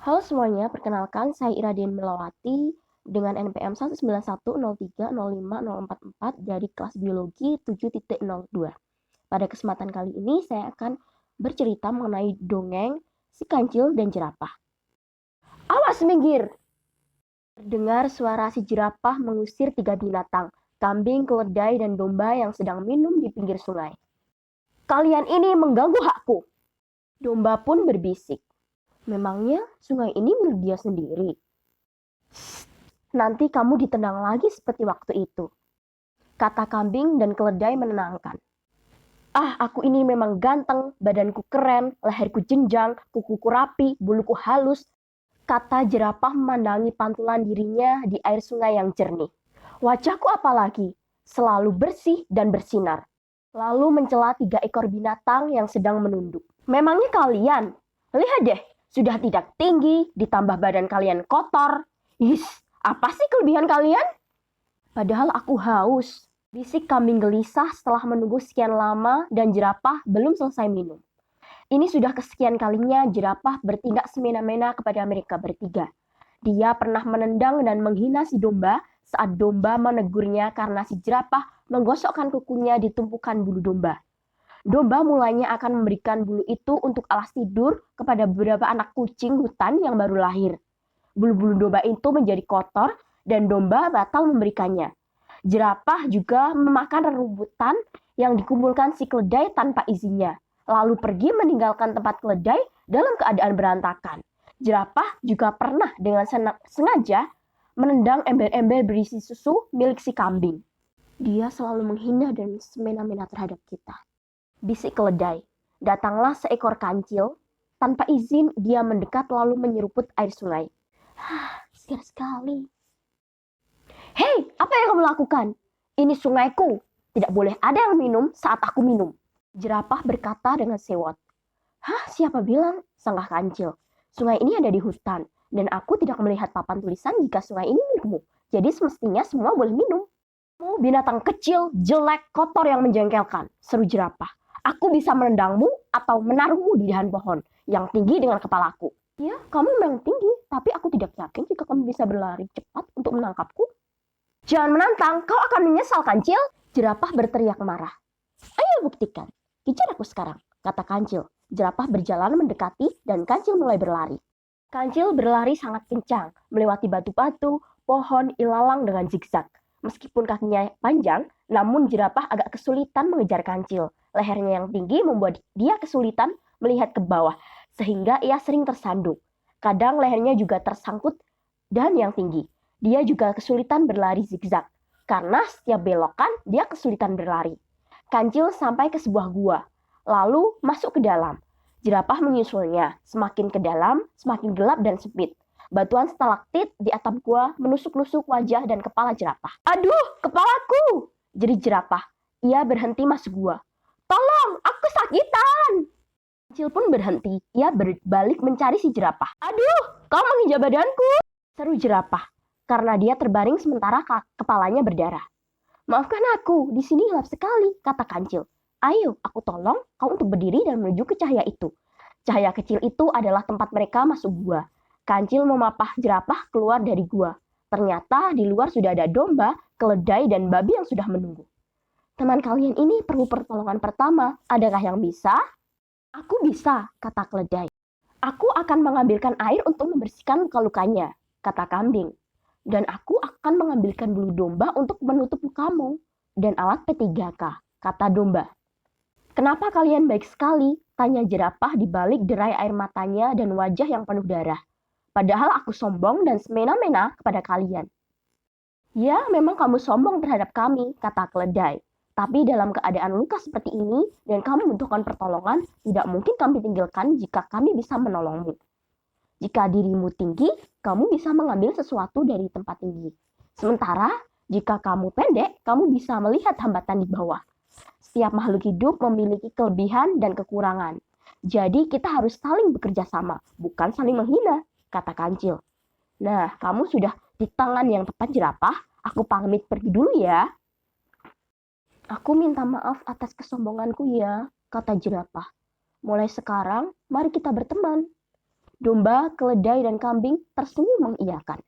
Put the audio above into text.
Halo semuanya, perkenalkan saya Iraden Melawati dengan NPM 19103050444 dari kelas biologi 7.02. Pada kesempatan kali ini saya akan bercerita mengenai dongeng si kancil dan jerapah. Awas minggir! Terdengar suara si jerapah mengusir 3 binatang, kambing, keledai, dan domba yang sedang minum di pinggir sungai. Kalian ini mengganggu hakku! Domba pun berbisik. Memangnya sungai ini milik dia sendiri? Nanti kamu ditendang lagi seperti waktu itu, kata kambing dan keledai menenangkan. Ah, aku ini memang ganteng, badanku keren, leherku jenjang, kukuku rapi, buluku halus, kata jerapah memandangi pantulan dirinya di air sungai yang jernih. Wajahku apalagi, selalu bersih dan bersinar. Lalu mencela 3 ekor binatang yang sedang menunduk. Memangnya kalian, lihat deh, sudah tidak tinggi, ditambah badan kalian kotor. Is, apa sih kelebihan kalian? Padahal aku haus, bisik kambing gelisah setelah menunggu sekian lama dan jerapah belum selesai minum. Ini sudah kesekian kalinya jerapah bertindak semena-mena kepada mereka bertiga. Dia pernah menendang dan menghina si domba saat domba menegurnya karena si jerapah menggosokkan kukunya di tumpukan bulu domba. Domba mulanya akan memberikan bulu itu untuk alas tidur kepada beberapa anak kucing hutan yang baru lahir. Bulu-bulu domba itu menjadi kotor dan domba batal memberikannya. Jerapah juga memakan rerumputan yang dikumpulkan si keledai tanpa izinnya, lalu pergi meninggalkan tempat keledai dalam keadaan berantakan. Jerapah juga pernah dengan sengaja menendang ember-ember berisi susu milik si kambing. Dia selalu menghina dan semena-mena terhadap kita. Bisik keledai. Datanglah seekor kancil. Tanpa izin, dia mendekat lalu menyeruput air sungai. Segar sekali. Hei, apa yang kamu lakukan? Ini sungaiku. Tidak boleh ada yang minum saat aku minum. Jerapah berkata dengan sewot. Hah, siapa bilang? Sanggah kancil. Sungai ini ada di hutan, dan aku tidak melihat papan tulisan jika sungai ini milikmu. Jadi semestinya semua boleh minum. Kamu binatang kecil, jelek, kotor yang menjengkelkan, seru jerapah. Aku bisa menendangmu atau menaruhmu di dahan pohon yang tinggi dengan kepalaku. Ya, kamu memang tinggi, tapi aku tidak yakin jika kamu bisa berlari cepat untuk menangkapku. Jangan menantang, kau akan menyesal, kancil. Jerapah berteriak marah. Ayo buktikan, kejar aku sekarang, kata kancil. Jerapah berjalan mendekati dan kancil mulai berlari. Kancil berlari sangat kencang, melewati batu-batu, pohon, ilalang dengan zigzag. Meskipun kakinya panjang, namun jerapah agak kesulitan mengejar kancil. Lehernya yang tinggi membuat dia kesulitan melihat ke bawah, sehingga ia sering tersandung. Kadang lehernya juga tersangkut dan yang tinggi. Dia juga kesulitan berlari zigzag, karena setiap belokan dia kesulitan berlari. Kancil sampai ke sebuah gua, lalu masuk ke dalam. Jerapah menyusulnya, semakin ke dalam, semakin gelap dan sempit. Batuan stalaktit di atap gua menusuk-nusuk wajah dan kepala jerapah. Aduh, kepalaku! Jerit jerapah. Ia berhenti masuk gua. Tolong, aku sakitan! Kancil pun berhenti. Ia berbalik mencari si jerapah. Aduh, kau menginjak badanku! Seru jerapah, karena dia terbaring sementara kepalanya berdarah. Maafkan aku, di sini gelap sekali, kata kancil. Ayo, aku tolong kau untuk berdiri dan menuju ke cahaya itu. Cahaya kecil itu adalah tempat mereka masuk gua. Kancil memapah jerapah keluar dari gua. Ternyata di luar sudah ada domba, keledai, dan babi yang sudah menunggu. Teman kalian ini perlu pertolongan pertama. Adakah yang bisa? Aku bisa, kata keledai. Aku akan mengambilkan air untuk membersihkan luka-lukanya, kata kambing. Dan aku akan mengambilkan bulu domba untuk menutup lukamu. Dan alat P3K, kata domba. Kenapa kalian baik sekali? Tanya jerapah di balik derai air matanya dan wajah yang penuh darah. Padahal aku sombong dan semena-mena kepada kalian. Ya, memang kamu sombong terhadap kami, kata keledai. Tapi dalam keadaan luka seperti ini dan kamu membutuhkan pertolongan, tidak mungkin kami tinggalkan jika kami bisa menolongmu. Jika dirimu tinggi, kamu bisa mengambil sesuatu dari tempat tinggi. Sementara, jika kamu pendek, kamu bisa melihat hambatan di bawah. Setiap makhluk hidup memiliki kelebihan dan kekurangan. Jadi kita harus saling bekerja sama, bukan saling menghina, kata kancil. Nah, kamu sudah di tangan yang tepat jerapah. Aku pamit pergi dulu ya. Aku minta maaf atas kesombonganku ya, kata jerapah. Mulai sekarang, mari kita berteman. Domba, keledai, dan kambing tersenyum mengiyakan.